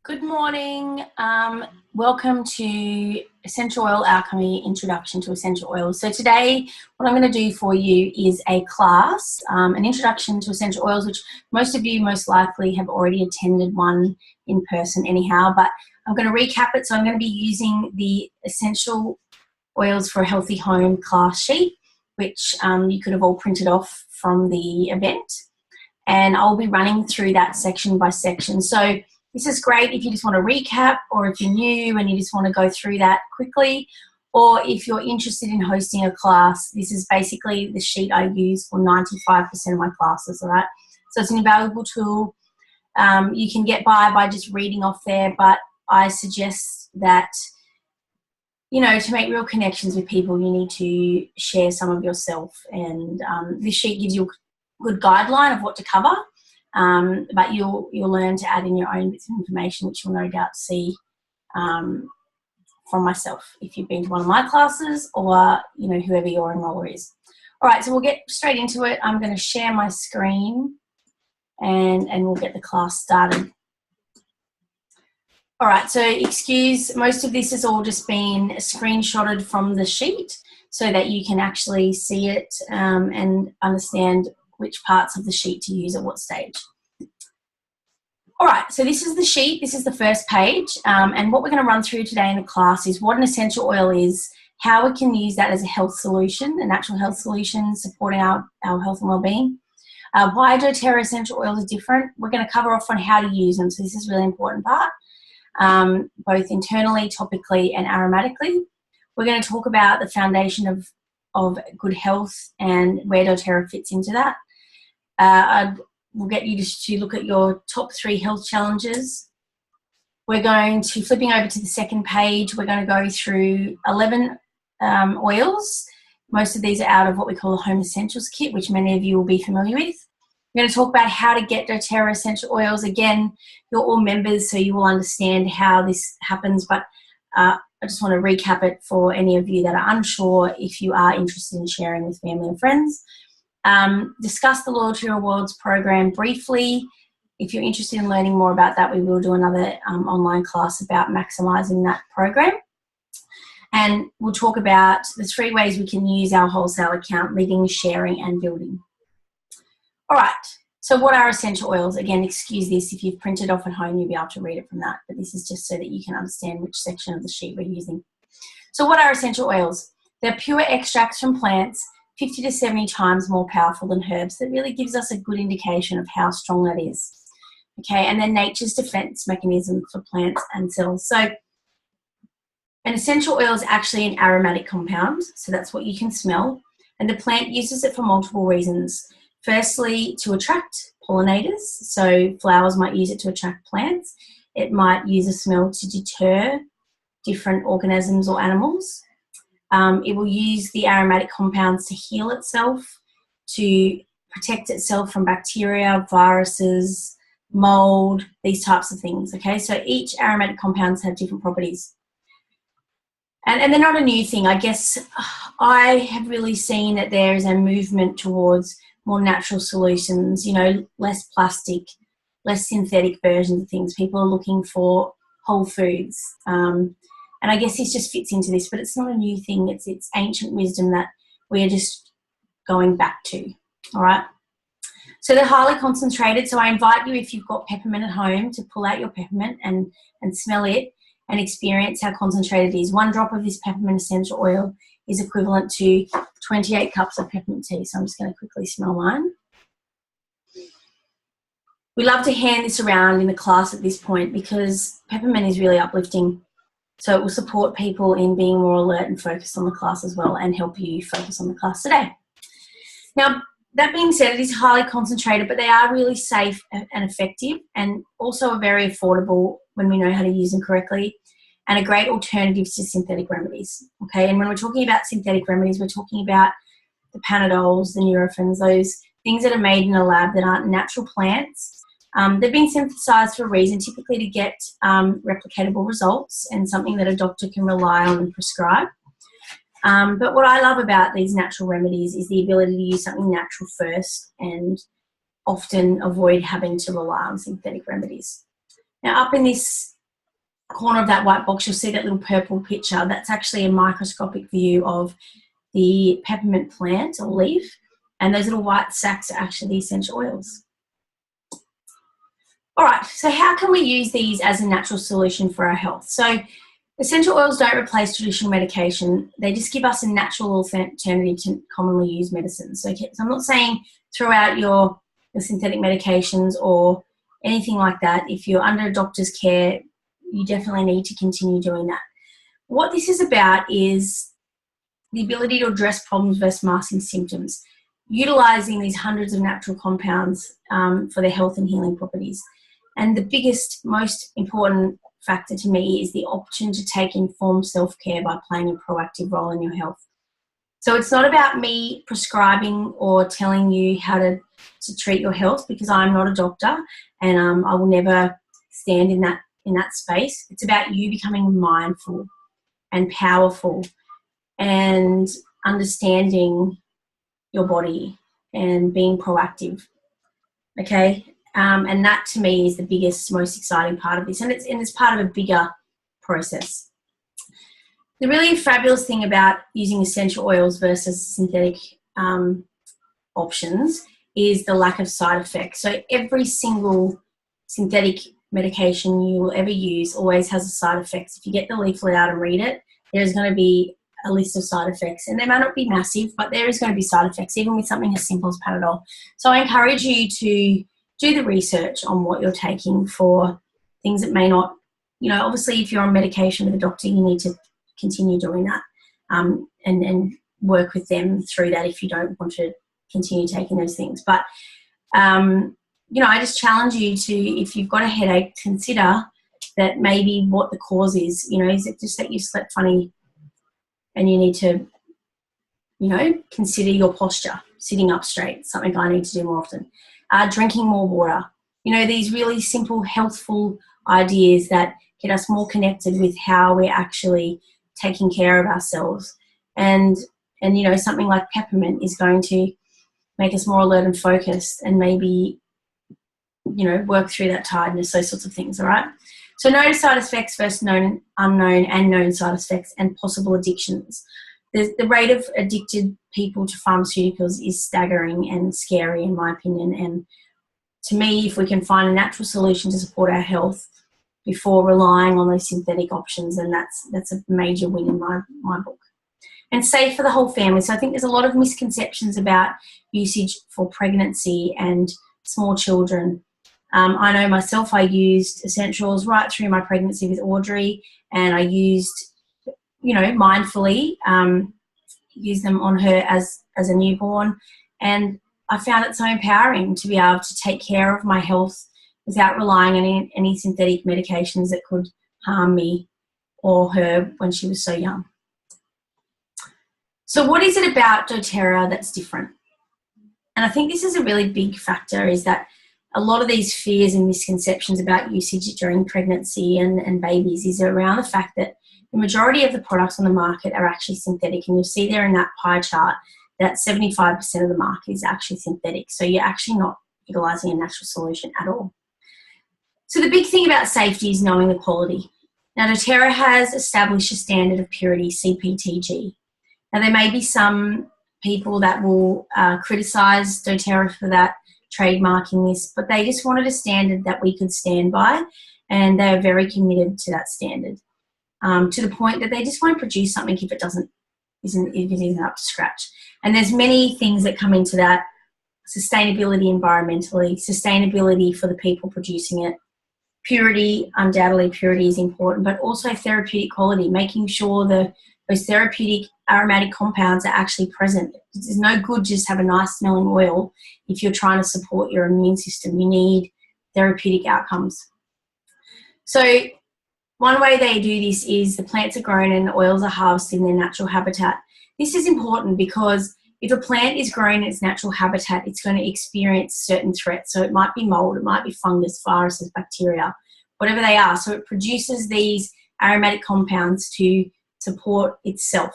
Good morning. Welcome to Essential Oil Alchemy Introduction to Essential Oils. So today what I'm going to do for you is a class, an introduction to essential oils, which most of you most likely have already attended one in person anyhow, but I'm going to recap it. So I'm going to be using the Essential Oils for a Healthy Home class sheet, which you could have all printed off from the event. And I'll be running through that section by section. So this is great if you just want to recap, or if you're new and you just want to go through that quickly, or if you're interested in hosting a class. This is basically the sheet I use for 95% of my classes, all right? So it's an invaluable tool. You can get by just reading off there, but I suggest that, you know, to make real connections with people, you need to share some of yourself. And this sheet gives you a good guideline of what to cover. But you'll learn to add in your own bits of information, which you'll no doubt see from myself if you've been to one of my classes, or whoever your enroller is. All right, so we'll get straight into it. I'm going to share my screen and we'll get the class started. All right, so most of this has all just been screenshotted from the sheet so that you can actually see it and understand which parts of the sheet to use at what stage. All right, so this is the sheet. This is the first page. And what we're going to run through today in the class is what an essential oil is, how we can use that as a health solution, a natural health solution supporting our health and well-being. Why doTERRA essential oils are different. We're going to cover off on how to use them. So this is a really important part, both internally, topically, and aromatically. We're going to talk about the foundation of good health and where doTERRA fits into that. We'll get you to look at your top 3 health challenges. We're going to, flipping over to the second page, we're going to go through 11 oils. Most of these are out of what we call the Home Essentials Kit, which many of you will be familiar with. We're going to talk about how to get doTERRA essential oils. Again, you're all members, so you will understand how this happens, but I just want to recap it for any of you that are unsure if you are interested in sharing with family and friends. Discuss the Loyalty Rewards program briefly. If you're interested in learning more about that, we will do another online class about maximising that program. And we'll talk about the 3 ways we can use our wholesale account: living, sharing, and building. All right, so what are essential oils? Again, excuse this, if you've printed off at home, you'll be able to read it from that, but this is just so that you can understand which section of the sheet we're using. So what are essential oils? They're pure extracts from plants, 50 to 70 times more powerful than herbs. That really gives us a good indication of how strong that is. Okay, and then nature's defense mechanism for plants and cells. So an essential oil is actually an aromatic compound, so that's what you can smell, and the plant uses it for multiple reasons. Firstly, to attract pollinators, so flowers might use it to attract plants. It might use a smell to deter different organisms or animals. It will use the aromatic compounds to heal itself, to protect itself from bacteria, viruses, mold, these types of things, okay? So each aromatic compounds have different properties. And they're not a new thing. I guess I have really seen that there is a movement towards more natural solutions, less plastic, less synthetic versions of things. People are looking for whole foods. And I guess this just fits into this, but it's not a new thing. It's ancient wisdom that we're just going back to, all right? So they're highly concentrated. So I invite you, if you've got peppermint at home, to pull out your peppermint and smell it and experience how concentrated it is. 1 drop of this peppermint essential oil is equivalent to 28 cups of peppermint tea. So I'm just going to quickly smell mine. We love to hand this around in the class at this point because peppermint is really uplifting. So it will support people in being more alert and focused on the class as well, and help you focus on the class today. Now, that being said, it is highly concentrated, but they are really safe and effective, and also are very affordable when we know how to use them correctly, and a great alternative to synthetic remedies. Okay, and when we're talking about synthetic remedies, we're talking about the Panadols, the Nurophens, those things that are made in a lab that aren't natural plants. They've been synthesized for a reason, typically to get replicatable results and something that a doctor can rely on and prescribe. But what I love about these natural remedies is the ability to use something natural first, and often avoid having to rely on synthetic remedies. Now, up in this corner of that white box, you'll see that little purple picture. That's actually a microscopic view of the peppermint plant or leaf, and those little white sacs are actually the essential oils. All right, so how can we use these as a natural solution for our health? So essential oils don't replace traditional medication. They just give us a natural alternative to commonly used medicines. So I'm not saying throw out your synthetic medications or anything like that. If you're under a doctor's care, you definitely need to continue doing that. What this is about is the ability to address problems versus masking symptoms, utilising these hundreds of natural compounds for their health and healing properties. And the biggest, most important factor to me is the option to take informed self-care by playing a proactive role in your health. So it's not about me prescribing or telling you how to treat your health, because I'm not a doctor and I will never stand in that space. It's about you becoming mindful and powerful and understanding your body and being proactive. Okay? And that to me is the biggest, most exciting part of this. And it's part of a bigger process. The really fabulous thing about using essential oils versus synthetic options is the lack of side effects. So every single synthetic medication you will ever use always has a side effects. If you get the leaflet out and read it, there's going to be a list of side effects, and they may not be massive, but there is going to be side effects, even with something as simple as Panadol. So I encourage you to do the research on what you're taking for things that may not, obviously if you're on medication with a doctor, you need to continue doing that and work with them through that if you don't want to continue taking those things. But, I just challenge you to, if you've got a headache, consider that maybe what the cause is. Is it just that you slept funny and you need to, consider your posture, sitting up straight, something I need to do more often. Drinking more water. These really simple, healthful ideas that get us more connected with how we're actually taking care of ourselves. And something like peppermint is going to make us more alert and focused and maybe, work through that tiredness, those sorts of things, all right? So known side effects versus known, unknown, and known side effects and possible addictions. The rate of addicted people to pharmaceuticals is staggering and scary, in my opinion. And to me, if we can find a natural solution to support our health before relying on those synthetic options, then that's a major win in my book. And safe for the whole family. So I think there's a lot of misconceptions about usage for pregnancy and small children. I know myself, I used essentials right through my pregnancy with Audrey, and I used, mindfully, use them on her as a newborn. And I found it so empowering to be able to take care of my health without relying on any synthetic medications that could harm me or her when she was so young. So what is it about doTERRA that's different? And I think this is a really big factor, is that a lot of these fears and misconceptions about usage during pregnancy and babies is around the fact that the majority of the products on the market are actually synthetic. And you'll see there in that pie chart that 75% of the market is actually synthetic. So you're actually not utilising a natural solution at all. So the big thing about safety is knowing the quality. Now, doTERRA has established a standard of purity, CPTG. Now, there may be some people that will criticise doTERRA for that, trademarking this, but they just wanted a standard that we could stand by, and they are very committed to that standard, to the point that they just won't produce something if it isn't up to scratch. And there's many things that come into that: sustainability environmentally, sustainability for the people producing it, purity, undoubtedly purity is important, but also therapeutic quality, making sure those therapeutic aromatic compounds are actually present. It's no good just have a nice smelling oil if you're trying to support your immune system. You need therapeutic outcomes. So one way they do this is the plants are grown and the oils are harvested in their natural habitat. This is important because if a plant is grown in its natural habitat, it's going to experience certain threats. So it might be mold, it might be fungus, viruses, bacteria, whatever they are. So it produces these aromatic compounds to support itself.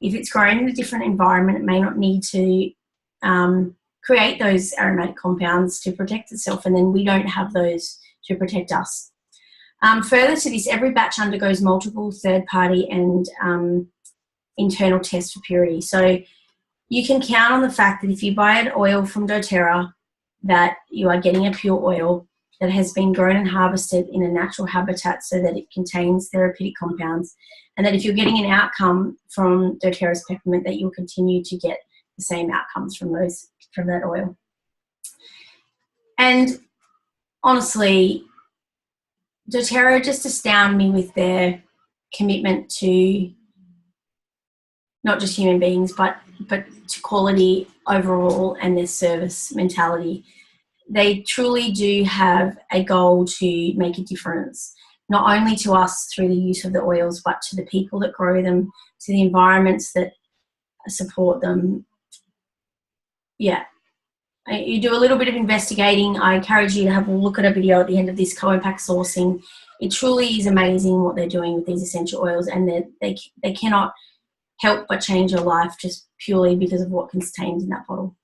If it's grown in a different environment, it may not need to create those aromatic compounds to protect itself, and then we don't have those to protect us. Further to this, every batch undergoes multiple third-party and internal tests for purity. So you can count on the fact that if you buy an oil from doTERRA, that you are getting a pure oil that has been grown and harvested in a natural habitat so that it contains therapeutic compounds, and that if you're getting an outcome from doTERRA's peppermint, that you'll continue to get the same outcomes from that oil. And honestly, doTERRA just astound me with their commitment to not just human beings, but to quality overall, and their service mentality. They truly do have a goal to make a difference, not only to us through the use of the oils, but to the people that grow them, to the environments that support them. Yeah. You do a little bit of investigating. I encourage you to have a look at a video at the end of this, co-impact sourcing. It truly is amazing what they're doing with these essential oils, and they cannot help but change your life just purely because of what's contained in that bottle.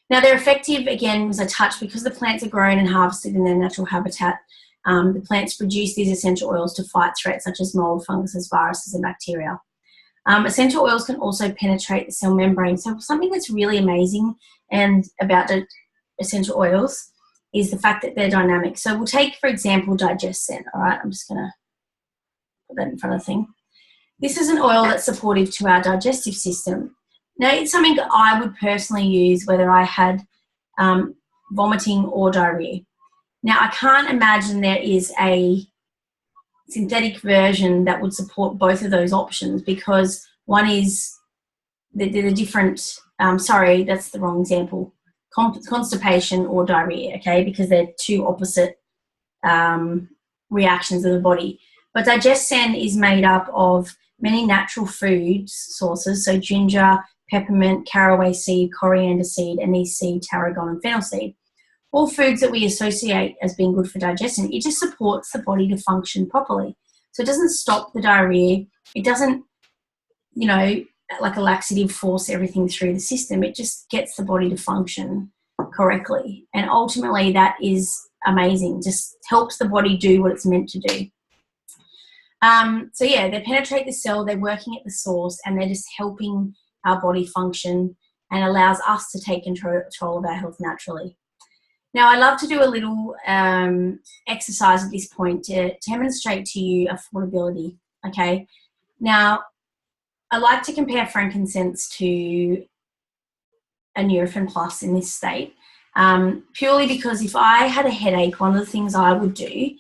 Now, they're effective, again, as I touched, because the plants are grown and harvested in their natural habitat. The plants produce these essential oils to fight threats such as mold, funguses, viruses, and bacteria. Essential oils can also penetrate the cell membrane. So something that's really amazing and about the essential oils is the fact that they're dynamic. So we'll take, for example, DigestZen. All right, I'm just going to put that in front of the thing. This is an oil that's supportive to our digestive system. Now, it's something that I would personally use whether I had vomiting or diarrhea. Now, I can't imagine there is a synthetic version that would support both of those options, because one is the different, sorry, that's the wrong example, constipation or diarrhea, okay, because they're two opposite reactions of the body. But DigestZen is made up of many natural food sources, so ginger, peppermint, caraway seed, coriander seed, anise seed, tarragon, and fennel seed. All foods that we associate as being good for digestion. It just supports the body to function properly. So it doesn't stop the diarrhea. It doesn't, you know, like a laxative, force everything through the system. It just gets the body to function correctly. And ultimately that is amazing. Just helps the body do what it's meant to do. So yeah, they penetrate the cell, they're working at the source, and they're just helping our body function and allows us to take control of our health naturally. Now, I love to do a little exercise at this point to demonstrate to you affordability, okay? Now, I like to compare frankincense to a Nurofen Plus in this state, purely because if I had a headache, one of the things I would do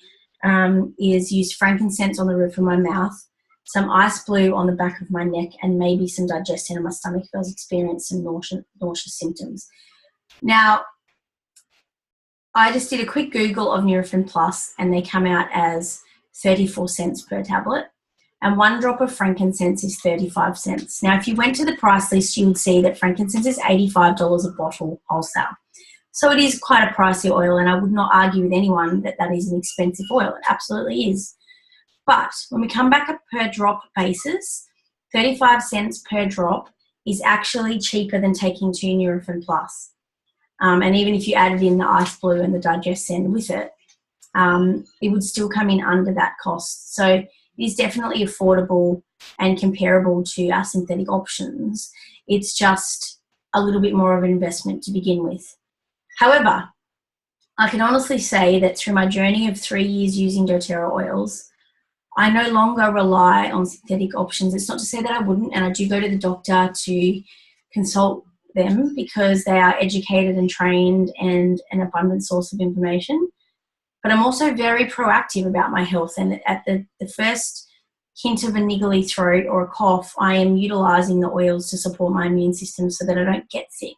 is use frankincense on the roof of my mouth, some ice blue on the back of my neck, and maybe some DigestZen in my stomach if I was experiencing some nauseous symptoms. Now, I just did a quick Google of Nurofen Plus, and they come out as 34 cents per tablet, and 1 drop of frankincense is 35 cents. Now, if you went to the price list, you would see that frankincense is $85 a bottle wholesale. So it is quite a pricey oil, and I would not argue with anyone that that is an expensive oil. It absolutely is. But when we come back at per drop basis, 35 cents per drop is actually cheaper than taking 2 Nurofen Plus. And even if you added in the ice blue and the DigestZen with it, it would still come in under that cost. So it is definitely affordable and comparable to our synthetic options. It's just a little bit more of an investment to begin with. However, I can honestly say that through my journey of 3 years using doTERRA oils, I no longer rely on synthetic options. It's not to say that I wouldn't, and I do go to the doctor to consult them because they are educated and trained and an abundant source of information. But I'm also very proactive about my health, and at the first hint of a niggly throat or a cough, I am utilising the oils to support my immune system so that I don't get sick,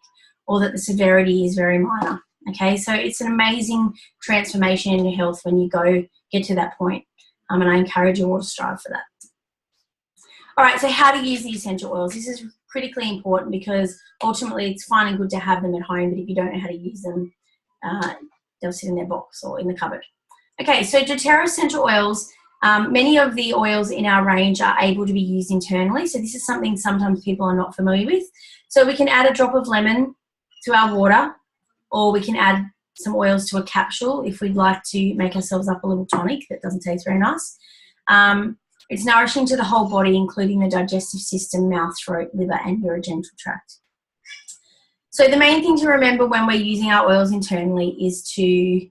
or that the severity is very minor. Okay, so it's an amazing transformation in your health when you get to that point, and I encourage you all to strive for that. All right, so how to use the essential oils. This is critically important because ultimately it's fine and good to have them at home, but if you don't know how to use them, they'll sit in their box or in the cupboard. Okay, so doTERRA essential oils, many of the oils in our range are able to be used internally, so this is something sometimes people are not familiar with. So we can add a drop of lemon to our water, or we can add some oils to a capsule if we'd like to make ourselves up a little tonic that doesn't taste very nice. It's nourishing to the whole body, including the digestive system, mouth, throat, liver, and urogenital tract. So the main thing to remember when we're using our oils internally is to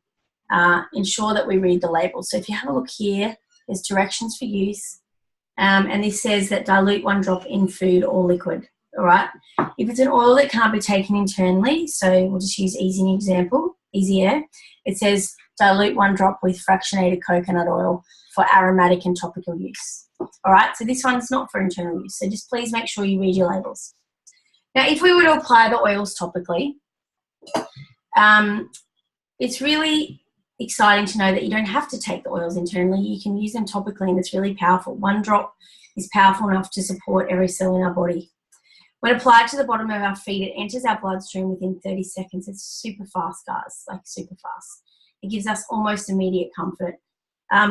ensure that we read the label. So if you have a look here, there's directions for use, and this says that dilute 1 drop in food or liquid, all right? If it's an oil that can't be taken internally, so we'll just use Easy an example, Easy Air, it says dilute 1 drop with fractionated coconut oil for aromatic and topical use, all right? So this one's not for internal use, so just please make sure you read your labels. Now, if we were to apply the oils topically, it's really exciting to know that you don't have to take the oils internally. You can use them topically, and it's really powerful. 1 drop is powerful enough to support every cell in our body. When applied to the bottom of our feet, it enters our bloodstream within 30 seconds. It's super fast, guys, like super fast. It gives us almost immediate comfort.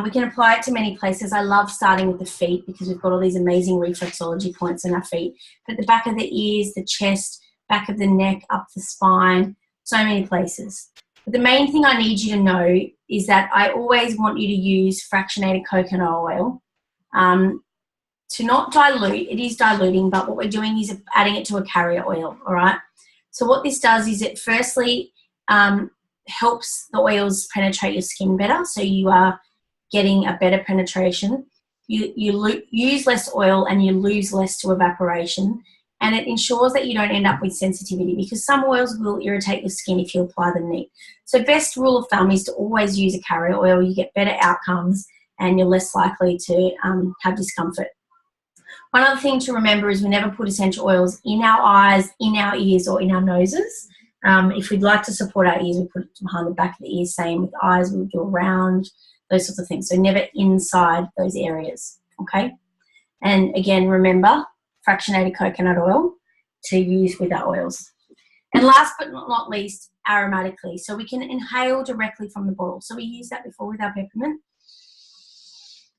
We can apply it to many places. I love starting with the feet because we've got all these amazing reflexology points in our feet. But the back of the ears, the chest, back of the neck, up the spine, so many places. But the main thing I need you to know is that I always want you to use fractionated coconut oil to not dilute. It is diluting, but what we're doing is adding it to a carrier oil, all right? So what this does is it firstly helps the oils penetrate your skin better, so you are getting a better penetration. You use less oil and you lose less to evaporation, and it ensures that you don't end up with sensitivity, because some oils will irritate your skin if you apply them neat. So best rule of thumb is to always use a carrier oil. You get better outcomes and you're less likely to have discomfort. One other thing to remember is we never put essential oils in our eyes, in our ears, or in our noses. If we'd like to support our ears, we put it behind the back of the ears. Same with eyes, we do around, those sorts of things. So never inside those areas, okay? And again, remember, fractionated coconut oil to use with our oils. And last but not least, aromatically. So we can inhale directly from the bottle. So we used that before with our peppermint.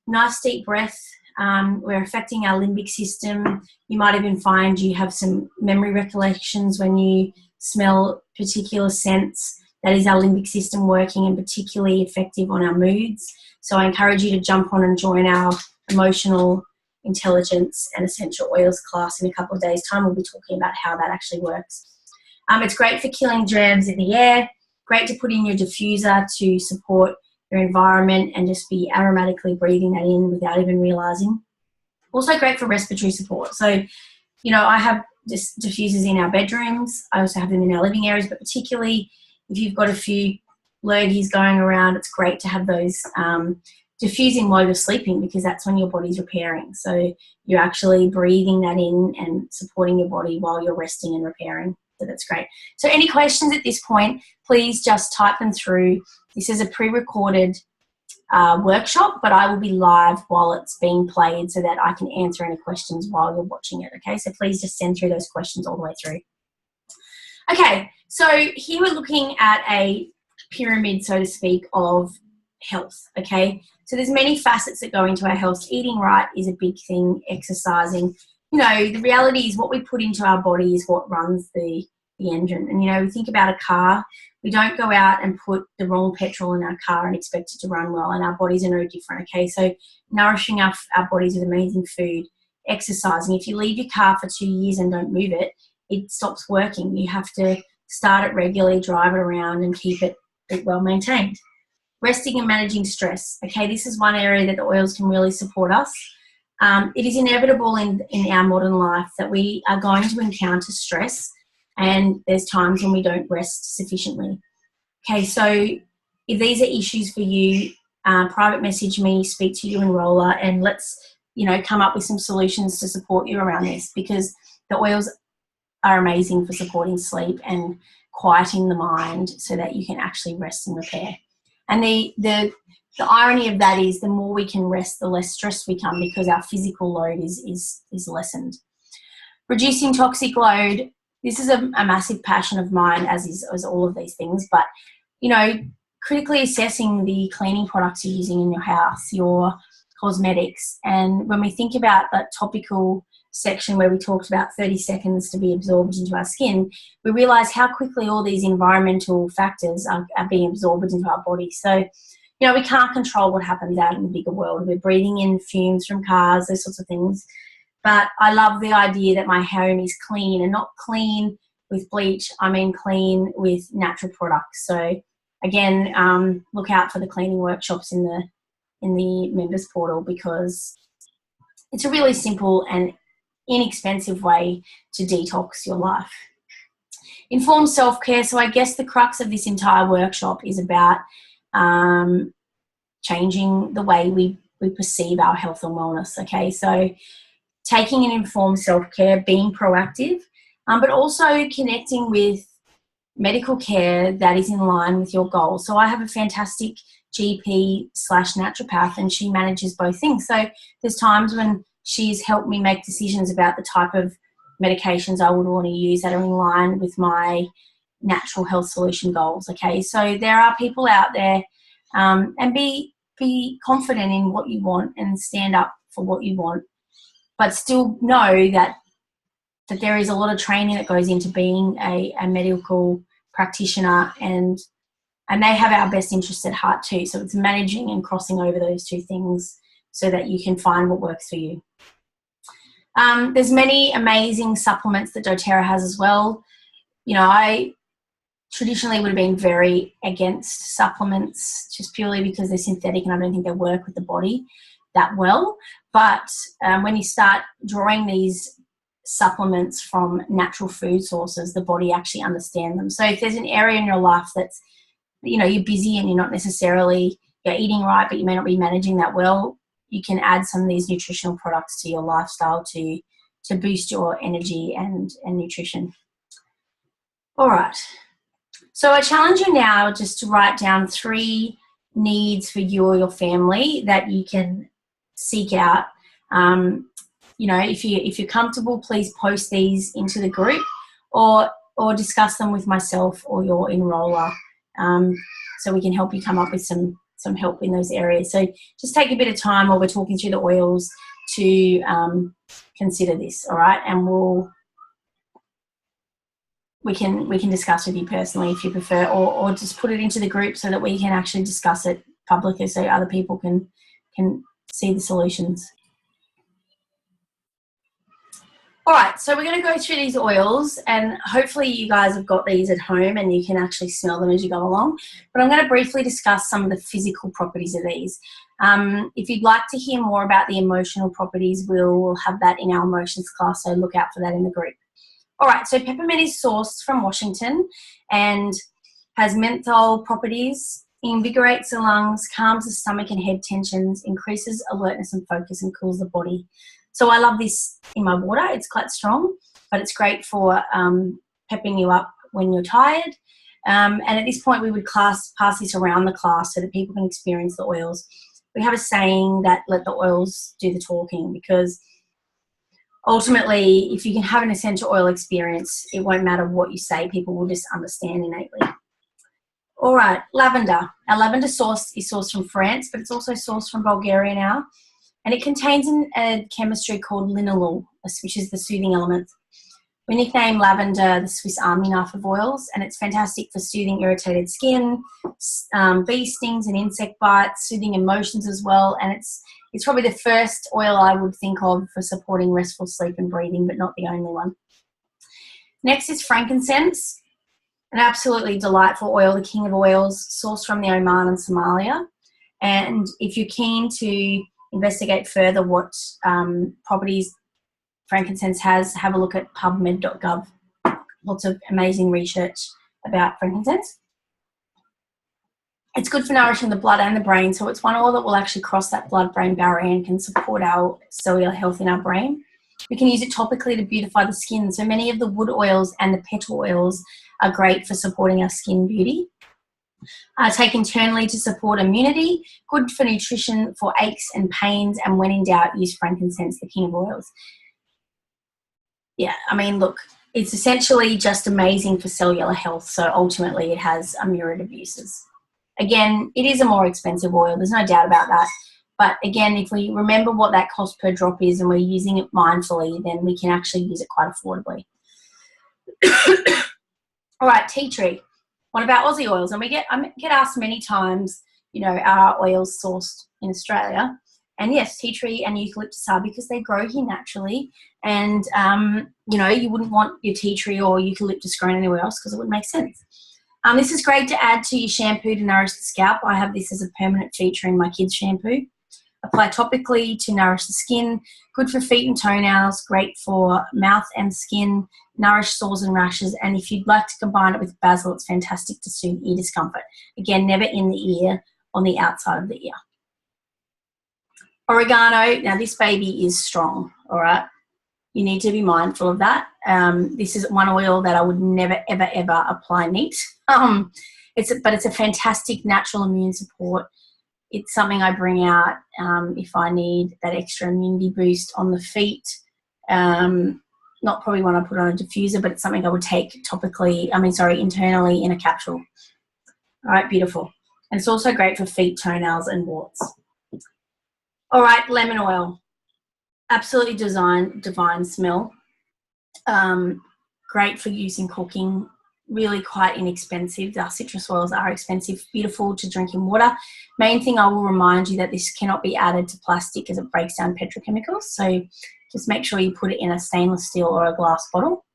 Nice deep breath. We're affecting our limbic system. You might even find you have some memory recollections when you smell particular scents. That is our limbic system working, and particularly effective on our moods. So I encourage you to jump on and join our emotional intelligence and essential oils class in a couple of days' time. We'll be talking about how that actually works. It's great for killing germs in the air, great to put in your diffuser to support your environment and just be aromatically breathing that in without even realizing. Also great for respiratory support. So, you know, I have just diffusers in our bedrooms. I also have them in our living areas, but particularly if you've got a few lurgies going around, it's great to have those diffusing while you're sleeping, because that's when your body's repairing. So you're actually breathing that in and supporting your body while you're resting and repairing. So that's great. So any questions at this point, please just type them through. This is a pre-recorded workshop, but I will be live while it's being played so that I can answer any questions while you're watching it, okay? So please just send through those questions all the way through. Okay, so here we're looking at a pyramid, so to speak, of health, okay? So there's many facets that go into our health. Eating right is a big thing, exercising. You know, the reality is what we put into our body is what runs the engine. And, you know, we think about a car. We don't go out and put the wrong petrol in our car and expect it to run well, and our bodies are no different, okay? So nourishing our bodies with amazing food, exercising. If you leave your car for 2 years and don't move it, it stops working. You have to start it regularly, drive it around, and keep it well maintained. Resting and managing stress. Okay, this is one area that the oils can really support us. It is inevitable in our modern life that we are going to encounter stress, and there's times when we don't rest sufficiently. Okay, so if these are issues for you, private message me, speak to your enroller, and let's, you know, come up with some solutions to support you around this, because the oils are amazing for supporting sleep and quieting the mind so that you can actually rest and repair. And the irony of that is the more we can rest, the less stressed we become, because our physical load is lessened. Reducing toxic load. This is a massive passion of mine, as all of these things. But, you know, critically assessing the cleaning products you're using in your house, your cosmetics. And when we think about that topical section where we talked about 30 seconds to be absorbed into our skin, we realised how quickly all these environmental factors are being absorbed into our body. So, you know, we can't control what happens out in the bigger world. We're breathing in fumes from cars, those sorts of things. But I love the idea that my home is clean, and not clean with bleach, I mean clean with natural products. So again, look out for the cleaning workshops in the members portal, because it's a really simple and inexpensive way to detox your life. Informed self-care. So I guess the crux of this entire workshop is about changing the way we perceive our health and wellness. Okay, so taking an informed self-care, being proactive, but also connecting with medical care that is in line with your goals. So I have a fantastic GP/naturopath, and she manages both things. So there's times when she's helped me make decisions about the type of medications I would want to use that are in line with my natural health solution goals. Okay, so there are people out there, and be confident in what you want and stand up for what you want, but still know that there is a lot of training that goes into being a medical practitioner, and they have our best interests at heart too. So it's managing and crossing over those two things so that you can find what works for you. There's many amazing supplements that doTERRA has as well. You know, I traditionally would have been very against supplements just purely because they're synthetic and I don't think they work with the body that well. But when you start drawing these supplements from natural food sources, the body actually understands them. So if there's an area in your life that's, you know, you're busy and you're not necessarily, you're eating right, but you may not be managing that well, you can add some of these nutritional products to your lifestyle to boost your energy and nutrition. All right. So I challenge you now just to write down 3 needs for you or your family that you can seek out. You know, if you're comfortable, please post these into the group or discuss them with myself or your enroller, so we can help you come up with some help in those areas. So just take a bit of time while we're talking through the oils to consider this, all right? And we can discuss with you personally if you prefer, or just put it into the group so that we can actually discuss it publicly so other people can see the solutions. All right, so we're going to go through these oils, and hopefully you guys have got these at home and you can actually smell them as you go along. But I'm going to briefly discuss some of the physical properties of these. If you'd like to hear more about the emotional properties, we'll have that in our emotions class, so look out for that in the group. All right, so peppermint is sourced from Washington and has menthol properties, invigorates the lungs, calms the stomach and head tensions, increases alertness and focus, and cools the body. So I love this in my water. It's quite strong, but it's great for pepping you up when you're tired. And at this point, we would pass this around the class so that people can experience the oils. We have a saying that let the oils do the talking, because ultimately, if you can have an essential oil experience, it won't matter what you say. People will just understand innately. All right, lavender. Our lavender sauce is sourced from France, but it's also sourced from Bulgaria now. And it contains a chemistry called linalool, which is the soothing element. We nickname lavender the Swiss Army knife of oils, and it's fantastic for soothing irritated skin, bee stings and insect bites, soothing emotions as well. And it's probably the first oil I would think of for supporting restful sleep and breathing, but not the only one. Next is frankincense, an absolutely delightful oil, the king of oils, sourced from the Oman and Somalia. And if you're keen to investigate further what properties frankincense has, have a look at pubmed.gov. Lots of amazing research about frankincense. It's good for nourishing the blood and the brain, so it's one oil that will actually cross that blood-brain barrier and can support our cellular health in our brain. We can use it topically to beautify the skin, so many of the wood oils and the petal oils are great for supporting our skin beauty. Take internally to support immunity, good for nutrition, for aches and pains, and when in doubt, use frankincense, the king of oils. Yeah, I mean, look, it's essentially just amazing for cellular health, so ultimately it has a myriad of uses. Again, it is a more expensive oil, there's no doubt about that, But again, if we remember what that cost per drop is and we're using it mindfully, then we can actually use it quite affordably. All right, tea tree. What about Aussie oils? And I get asked many times, you know, are oils sourced in Australia? And yes, tea tree and eucalyptus are, because they grow here naturally. And, you know, you wouldn't want your tea tree or eucalyptus grown anywhere else because it wouldn't make sense. This is great to add to your shampoo to nourish the scalp. I have this as a permanent feature in my kids' shampoo. Apply topically to nourish the skin. Good for feet and toenails. Great for mouth and skin. Nourish sores and rashes. And if you'd like to combine it with basil, it's fantastic to soothe ear discomfort. Again, never in the ear, on the outside of the ear. Oregano. Now, this baby is strong, all right? You need to be mindful of that. This is one oil that I would never, ever, ever apply neat. But it's a fantastic natural immune support. It's something I bring out if I need that extra immunity boost on the feet. Not probably one I put on a diffuser, but it's something I would take internally in a capsule. All right, beautiful. And it's also great for feet, toenails, and warts. All right, lemon oil. Absolutely divine smell. Great for use in cooking. Really quite inexpensive. The citrus oils are expensive. Beautiful to drink in water. Main thing, I will remind you that this cannot be added to plastic as it breaks down petrochemicals. So just make sure you put it in a stainless steel or a glass bottle.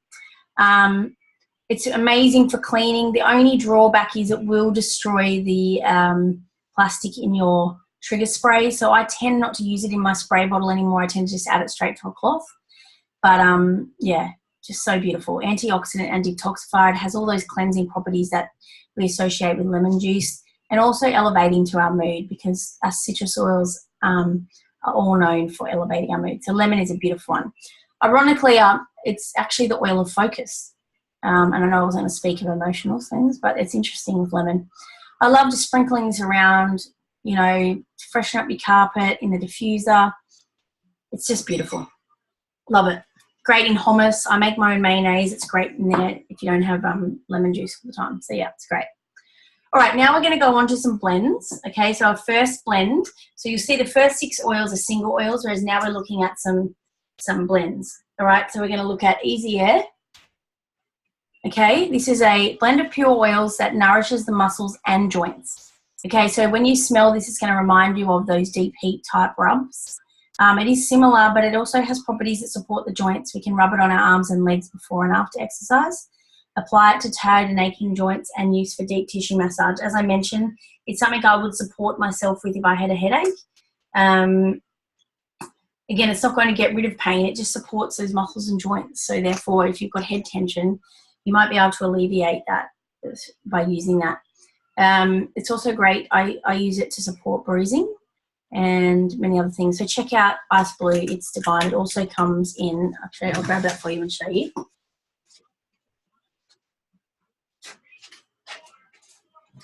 It's amazing for cleaning. The only drawback is it will destroy the plastic in your trigger spray. So I tend not to use it in my spray bottle anymore. I tend to just add it straight to a cloth. But yeah, just so beautiful. Antioxidant and detoxifier. It has all those cleansing properties that we associate with lemon juice, and also elevating to our mood, because our citrus oils are all known for elevating our mood. So lemon is a beautiful one. Ironically, it's actually the oil of focus. And I know I wasn't going to speak of emotional things, but it's interesting with lemon. I love just sprinkling this around, you know, to freshen up your carpet, in the diffuser. It's just beautiful. Love it. Great in hummus. I make my own mayonnaise. It's great in there if you don't have lemon juice all the time. So, yeah, it's great. All right, now we're going to go on to some blends. Okay, so our first blend. So you'll see the first 6 oils are single oils, whereas now we're looking at some blends. All right, so we're going to look at Easy Air. Okay, this is a blend of pure oils that nourishes the muscles and joints. Okay, so when you smell this, it's going to remind you of those deep heat type rubs. It is similar, but it also has properties that support the joints. We can rub it on our arms and legs before and after exercise. Apply it to tired and aching joints, and use for deep tissue massage. As I mentioned, it's something I would support myself with if I had a headache. Again, it's not going to get rid of pain. It just supports those muscles and joints. So therefore, if you've got head tension, you might be able to alleviate that by using that. It's also great. I use it to support bruising and many other things. So check out Ice Blue. It's divine. It also comes in, actually, I'll grab that for you and show you.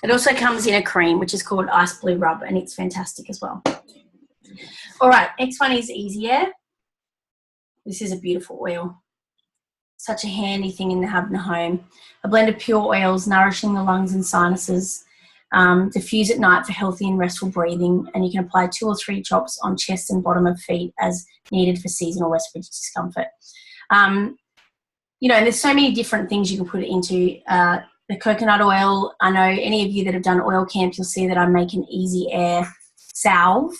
It also comes in a cream, which is called Ice Blue Rub, and it's fantastic as well. All right, next one is Easy Air. This is a beautiful oil. Such a handy thing to have in the home. A blend of pure oils nourishing the lungs and sinuses. Diffuse at night for healthy and restful breathing, and you can apply 2 or 3 drops on chest and bottom of feet as needed for seasonal respiratory discomfort. You know, there's so many different things you can put it into. The coconut oil, I know any of you that have done oil camp, you'll see that I make an Easy Air salve,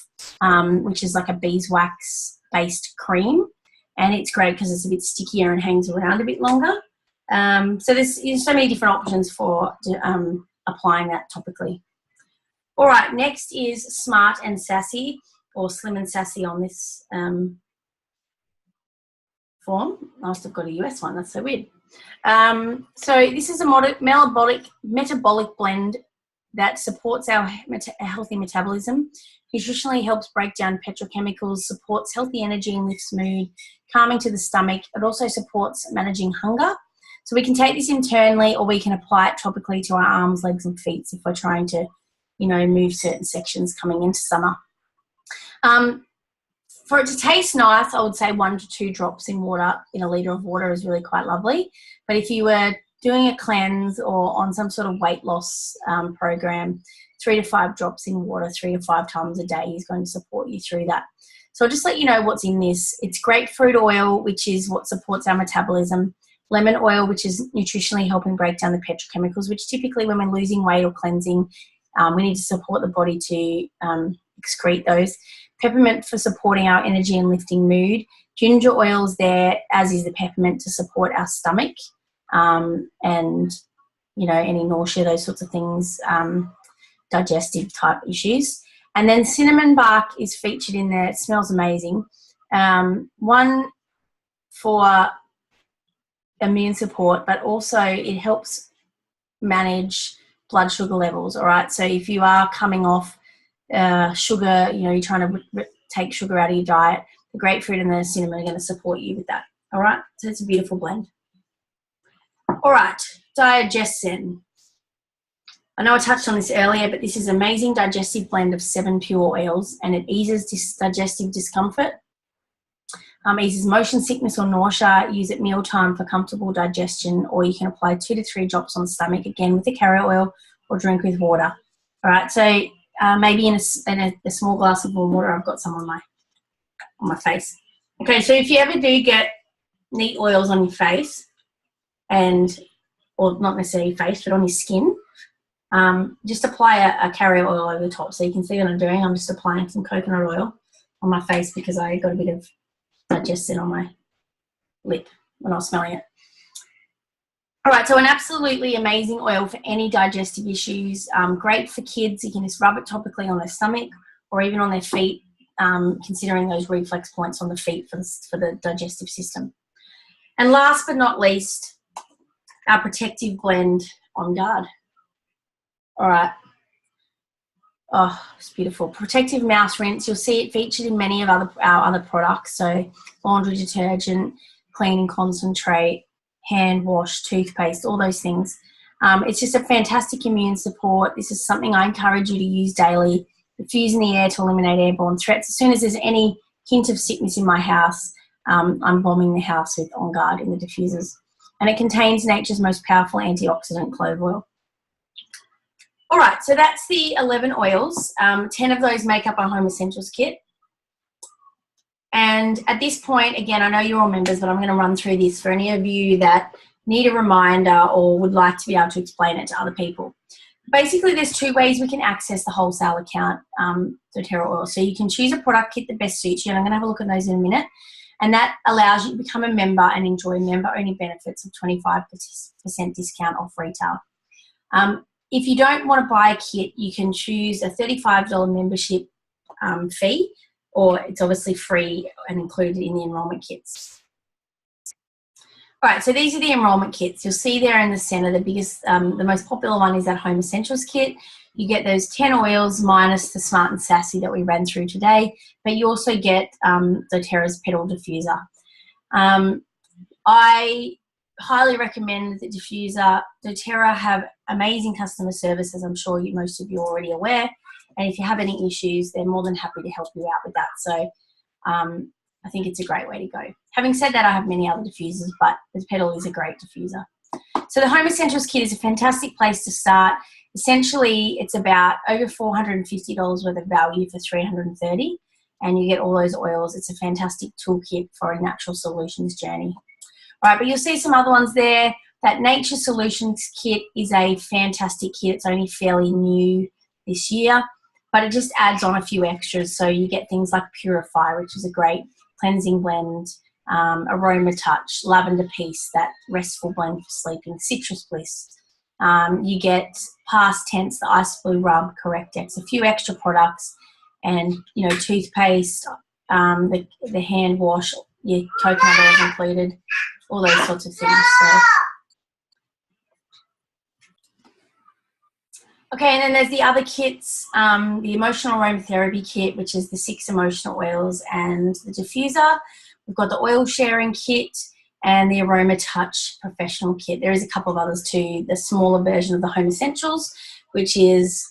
which is like a beeswax based cream, and it's great because it's a bit stickier and hangs around a bit longer. So there's so many different options for applying that topically. All right, next is Smart and Sassy, or Slim and Sassy on this form. I must have got a US one, that's so weird. So this is a metabolic blend that supports our healthy metabolism, nutritionally helps break down petrochemicals, supports healthy energy and lifts mood, calming to the stomach. It also supports managing hunger. So we can take this internally, or we can apply it topically to our arms, legs and feet if we're trying to, you know, move certain sections coming into summer. For it to taste nice, I would say 1 to 2 drops in water, in a litre of water, is really quite lovely. But if you were doing a cleanse or on some sort of weight loss program, 3 to 5 drops in water 3 to 5 times a day is going to support you through that. So I'll just let you know what's in this. It's grapefruit oil, which is what supports our metabolism. Lemon oil, which is nutritionally helping break down the petrochemicals, which typically when we're losing weight or cleansing, we need to support the body to excrete those. Peppermint for supporting our energy and lifting mood. Ginger oil's there, as is the peppermint, to support our stomach and, you know, any nausea, those sorts of things, digestive type issues. And then cinnamon bark is featured in there. It smells amazing. One for immune support, but also it helps manage blood sugar levels, all right? So if you are coming off sugar, you know, you're trying to take sugar out of your diet, the grapefruit and the cinnamon are going to support you with that, all right? So it's a beautiful blend. All right, Digestin. I know I touched on this earlier, but this is an amazing digestive blend of 7 pure oils, and it eases digestive discomfort, eases motion sickness or nausea. Use at mealtime for comfortable digestion, or you can apply 2 to 3 drops on the stomach, again with the carrot oil, or drink with water. All right, so maybe in a small glass of warm water. I've got some on my face. Okay, so if you ever do get neat oils on your face, or not necessarily face, but on your skin, just apply a carrier oil over the top. So you can see what I'm doing. I'm just applying some coconut oil on my face because I got a bit of digestion on my lip when I was smelling it. All right, so an absolutely amazing oil for any digestive issues. Great for kids. You can just rub it topically on their stomach or even on their feet, considering those reflex points on the feet for the digestive system. And last but not least, our protective blend On Guard. All right. Oh, it's beautiful. Protective mouse rinse. You'll see it featured in many of our other products. So laundry detergent, cleaning concentrate, hand wash, toothpaste, all those things. It's just a fantastic immune support. This is something I encourage you to use daily. Diffuse in the air to eliminate airborne threats. As soon as there's any hint of sickness in my house, I'm bombing the house with On Guard in the diffusers. And it contains nature's most powerful antioxidant, clove oil. All right, so that's the 11 oils. 10 of those make up our Home Essentials kit. And at this point, again, I know you're all members, but I'm going to run through this for any of you that need a reminder or would like to be able to explain it to other people. Basically, there's 2 ways we can access the wholesale account, doTERRA oil. So you can choose a product kit that best suits you, and I'm going to have a look at those in a minute. And that allows you to become a member and enjoy member-only benefits of 25% discount off retail. If you don't want to buy a kit, you can choose a $35 membership fee, or it's obviously free and included in the enrollment kits. All right, so these are the enrollment kits. You'll see there in the center, the biggest, the most popular one is that Home Essentials kit. You get those 10 oils minus the Smart and Sassy that we ran through today, but you also get doTERRA's Petal Diffuser. I highly recommend the diffuser. doTERRA have amazing customer service, as I'm sure most of you are already aware. And if you have any issues, they're more than happy to help you out with that. So I think it's a great way to go. Having said that, I have many other diffusers, but the Petal is a great diffuser. So the Home Essentials kit is a fantastic place to start. Essentially, it's about over $450 worth of value for $330, and you get all those oils. It's a fantastic toolkit for a natural solutions journey. All right, but you'll see some other ones there. That Nature Solutions kit is a fantastic kit. It's only fairly new this year, but it just adds on a few extras. So you get things like Purify, which is a great cleansing blend, Aroma Touch, Lavender Peace, that restful blend for sleeping, Citrus Bliss. You get Past Tense, the Ice Blue Rub, Correctex, a few extra products, and, you know, toothpaste, the hand wash, your coconut oil included, all those sorts of things. So. Okay, and then there's the other kits, the Emotional Aromatherapy kit, which is the 6 emotional oils and the diffuser. We've got the oil sharing kit and the Aroma Touch professional kit. There is a couple of others too. The smaller version of the Home Essentials, which is,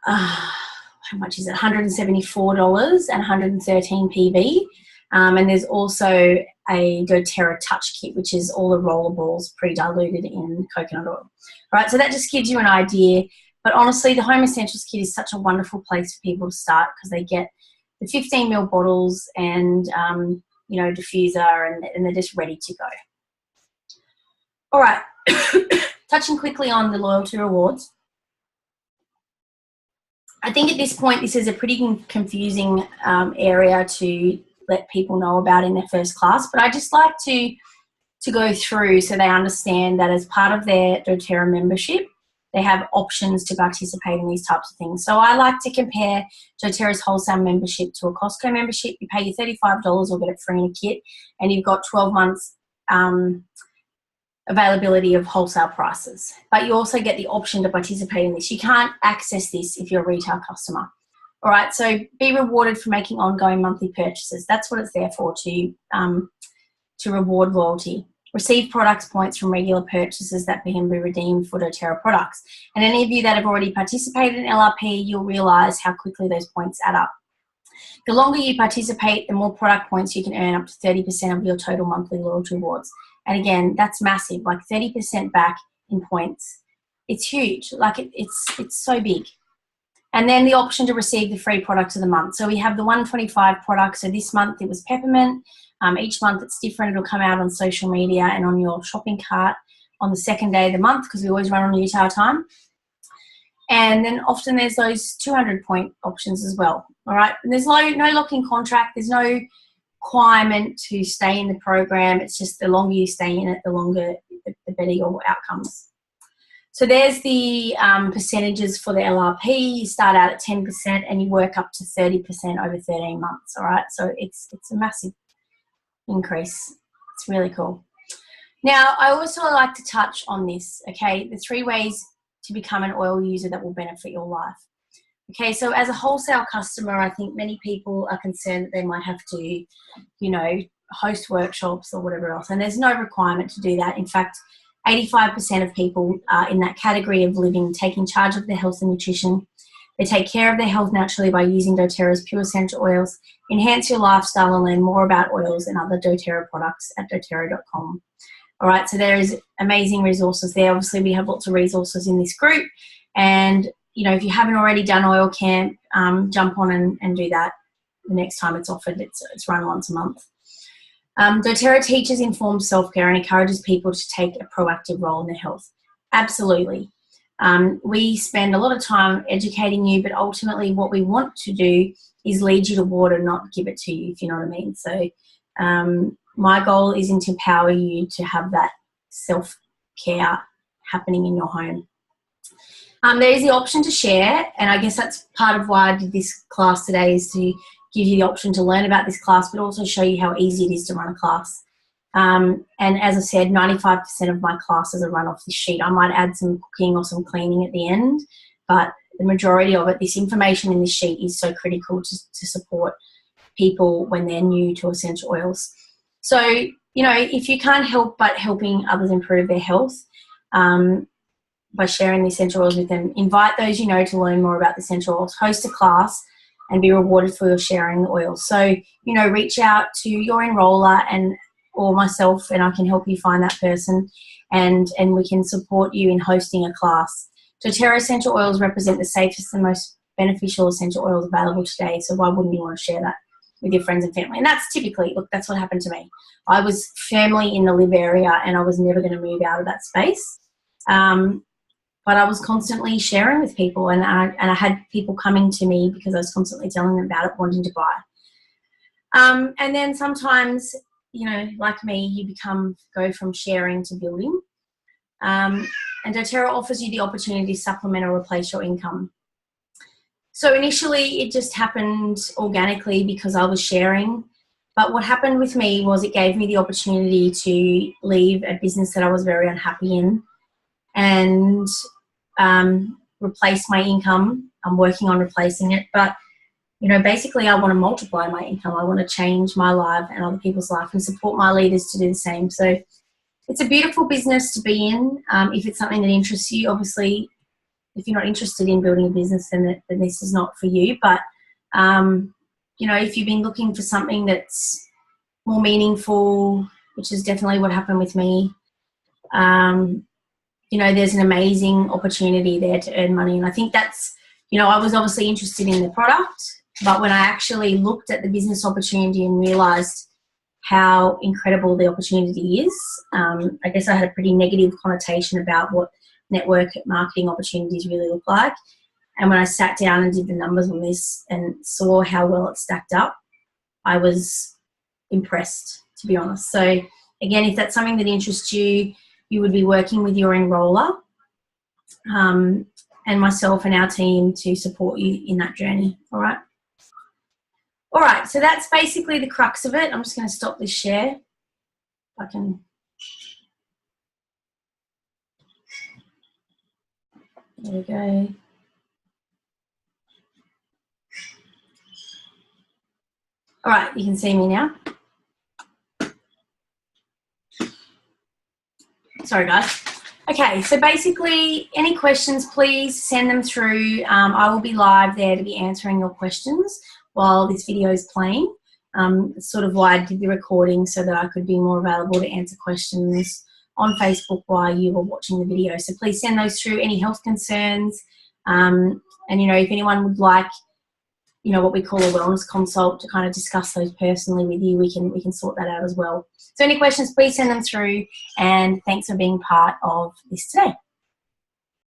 how much is it? $174 and 113 PV. And there's also a doTERRA Touch kit, which is all the roller balls pre-diluted in coconut oil. All right, so that just gives you an idea. But honestly, the Home Essentials Kit is such a wonderful place for people to start because they get the 15 ml bottles and, diffuser, and they're just ready to go. All right, touching quickly on the loyalty rewards. I think at this point, this is a pretty confusing area to let people know about in their first class, but I just like to go through so they understand that as part of their doTERRA membership, they have options to participate in these types of things. So I like to compare doTERRA's wholesale membership to a Costco membership. You pay your $35 or get it free in a kit, and you've got 12 months availability of wholesale prices. But you also get the option to participate in this. You can't access this if you're a retail customer. All right, so be rewarded for making ongoing monthly purchases. That's what it's there for, to reward loyalty. Receive products points from regular purchases that can be redeemed for doTERRA products. And any of you that have already participated in LRP, you'll realise how quickly those points add up. The longer you participate, the more product points you can earn, up to 30% of your total monthly loyalty rewards. And again, that's massive, like 30% back in points. It's huge, like it's so big. And then the option to receive the free products of the month. So we have the 125 products. So this month it was peppermint. Each month it's different. It'll come out on social media and on your shopping cart on the second day of the month, because we always run on Utah time. And then often there's those 200-point options as well. All right. And there's no lock-in contract. There's no requirement to stay in the program. It's just the longer you stay in it, the better your outcomes. So there's the percentages for the LRP. You start out at 10% and you work up to 30% over 13 months. All right. So it's a massive increase. It's really cool. Now, I also like to touch on this, okay, the 3 ways to become an oil user that will benefit your life. Okay, so as a wholesale customer, I think many people are concerned that they might have to, host workshops or whatever else, and there's no requirement to do that. In fact, 85% of people are in that category of living, taking charge of their health and nutrition. They take care of their health naturally by using doTERRA's pure essential oils. Enhance your lifestyle and learn more about oils and other doTERRA products at doTERRA.com. All right, so there is amazing resources there. Obviously, we have lots of resources in this group. And, if you haven't already done Oil Camp, jump on and do that the next time it's offered. It's run once a month. doTERRA teaches informed self-care and encourages people to take a proactive role in their health. Absolutely. We spend a lot of time educating you, but ultimately what we want to do is lead you to water, not give it to you, if you know what I mean. So my goal is to empower you to have that self-care happening in your home. There is the option to share, and I guess that's part of why I did this class today, is to give you the option to learn about this class, but also show you how easy it is to run a class. And as I said, 95% of my classes are run off this sheet. I might add some cooking or some cleaning at the end, but the majority of it, this information in this sheet is so critical to support people when they're new to essential oils. So, if you can't help but helping others improve their health by sharing the essential oils with them, invite those to learn more about the essential oils, host a class, and be rewarded for your sharing the oils. So, reach out to your enroller or myself, and I can help you find that person, and we can support you in hosting a class. doTERRA essential oils represent the safest and most beneficial essential oils available today, so why wouldn't you want to share that with your friends and family? And that's that's what happened to me. I was firmly in the live area and I was never going to move out of that space. But I was constantly sharing with people, and I had people coming to me because I was constantly telling them about it, wanting to buy. And then sometimes, like me, you go from sharing to building. And doTERRA offers you the opportunity to supplement or replace your income. So initially it just happened organically because I was sharing. But what happened with me was it gave me the opportunity to leave a business that I was very unhappy in and replace my income. I'm working on replacing it. But, basically I want to multiply my income. I want to change my life and other people's life and support my leaders to do the same. So it's a beautiful business to be in if it's something that interests you. Obviously, if you're not interested in building a business, then this is not for you. But, if you've been looking for something that's more meaningful, which is definitely what happened with me, you know, there's an amazing opportunity there to earn money. And I think that's, you know, I was obviously interested in the product, but when I actually looked at the business opportunity and realised how incredible the opportunity is, I guess I had a pretty negative connotation about what network marketing opportunities really look like. And when I sat down and did the numbers on this and saw how well it stacked up, I was impressed, to be honest. So again, if that's something that interests you, you would be working with your enroller and myself and our team to support you in that journey. All right. All right. So that's basically the crux of it. I'm just going to stop this share. If I can. There we go. All right, you can see me now. Sorry, guys. Okay, so basically, any questions, please send them through. I will be live there to be answering your questions while this video is playing. It's sort of why I did the recording, so that I could be more available to answer questions on Facebook while you were watching the video. So please send those through, any health concerns. And, you know, if anyone would like, you know, what we call a wellness consult to kind of discuss those personally with you, we can sort that out as well. So any questions, please send them through, and thanks for being part of this today.